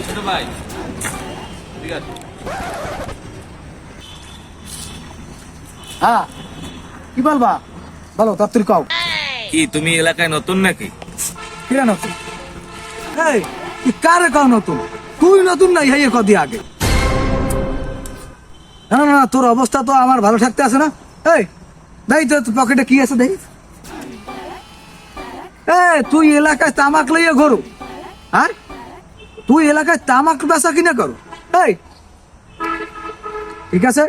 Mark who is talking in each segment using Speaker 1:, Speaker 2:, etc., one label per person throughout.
Speaker 1: ছোট ভাই ঠিক আছে।
Speaker 2: হ্যাঁ কি বলবা বলো তাড়াতাড়ি কও।
Speaker 1: কি তুমি এলাকায় নতুন নাকি?
Speaker 2: কিরা নতুন? এই তুই কারে কও নতুন? তুই নতুন না ইহাই কদি আগে। না না না তোর অবস্থা তো আমার ভালো থাকতে আছে না। এই দেই তো পকেটে কি আছে দেখি। তুই এলাকায় তামাক লইয়া ঘোরো, হ্যাঁ? তুই এলাকায় তামাক বেচা কিনা করো। এই ঠিক আছে,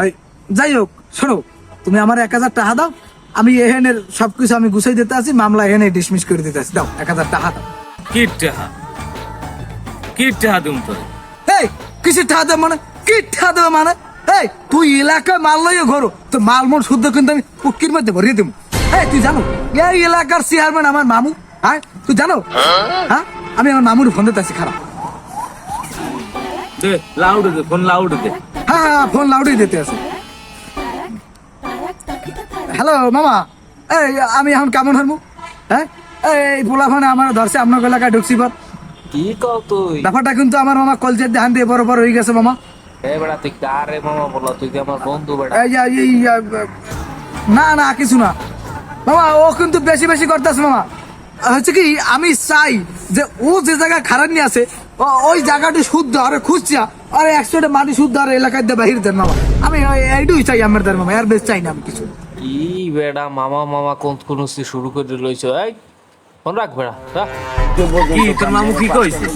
Speaker 2: এই যাই হোক শোনো, তুমি আমার 1000 টাকা দাও, আমি এহেনের সবকিছু আমি গুছাই দিতে আছি, মামলা এহেনে ডিসমিস করে দিতে আছি। দাও 1000 টাকা দাও।
Speaker 1: কি টাহা দিম তোর?
Speaker 2: এই কিসের টাকা দেবে মানে? কি টাকা দেবে মানে? এই তুই এলাকায় মাল লইয়া ঘোরো, তোর মাল মোট শুদ্ধ কিন্তু আমি পুটকির মধ্যে ভরিয়ে দেবো। এই তুই জানো এই এলাকার চেয়ারম্যান আমার মামু? হ্যাঁ তুই জানো? হ্যাঁ আমি আমার মামুর ফোন দিতে আছি, খারাপ।
Speaker 1: দে লাউড দে, ফোন লাউড দে।
Speaker 2: হ্যাঁ হ্যাঁ ফোন লাউডই দিতে আছে। হ্যালো মামা, এই আমি এখন কেমন হরমু? হ্যাঁ এই পোলা ফোনে আমার ধরছে আপনার এলাকায় ঢুকছি পর।
Speaker 3: কি কও তুই?
Speaker 2: ব্যাপারটা কিন্তু আমার মামা কলজের ধান দিয়ে বরাবর হয়ে গেছে মামা।
Speaker 3: এ বেটা তুই কারে মামা বলো? তুই কি আমার বন্ধু বেটা?
Speaker 2: না না কিছু না মামা, ও কিন্তু বেশি বেশি করতেছে মামা। হচ্ছে কি আমি চাই যে ও যে জায়গায় খারাপ নিয়ে আছে ওই জায়গাটি শুদ্ধ আরে খুঁজছি আরে 100টা মাটি শুদ্ধ আর এলাকায় দিয়ে বাহির দেন মামা। আমি এইটুই চাই আমার দেন মামা, আর বেশ চাই না আমি কিছু।
Speaker 3: কি বেটা মামা মামা কোন শুরু করে লইছো? এই ফোন রাখ বেটা, রাখ।
Speaker 1: কি তোর মামু কি কইছে?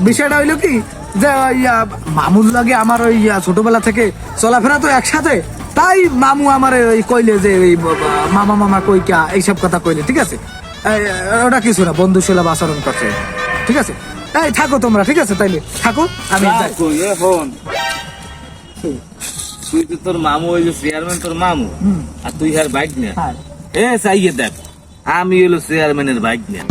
Speaker 2: বিষয়টা হইলো কি যে মামুর লাগে আমার ওই ছোটবেলা থেকে চলাফেরা তো একসাথে, তাই মামু আমার ওই কইলে যে ওই মামা মামা কইকা এইসব কথা কইলে, ঠিক আছে? ওটা কিছু না, বন্ধু সুলভ আচরণ করছে, ঠিক আছে? এই থাকো তোমরা, ঠিক আছে? তাইলে থাকো, আমি যাই।
Speaker 1: ফোন তুই তো তোর মামু ওই যে চেয়ারম্যান তোর মামু, আর তুই আর বাইক নিয়ে
Speaker 2: হ্যাঁ।
Speaker 1: চাইয়ে দেখ আমি হলো চেয়ারম্যানের বাইক নিয়ে।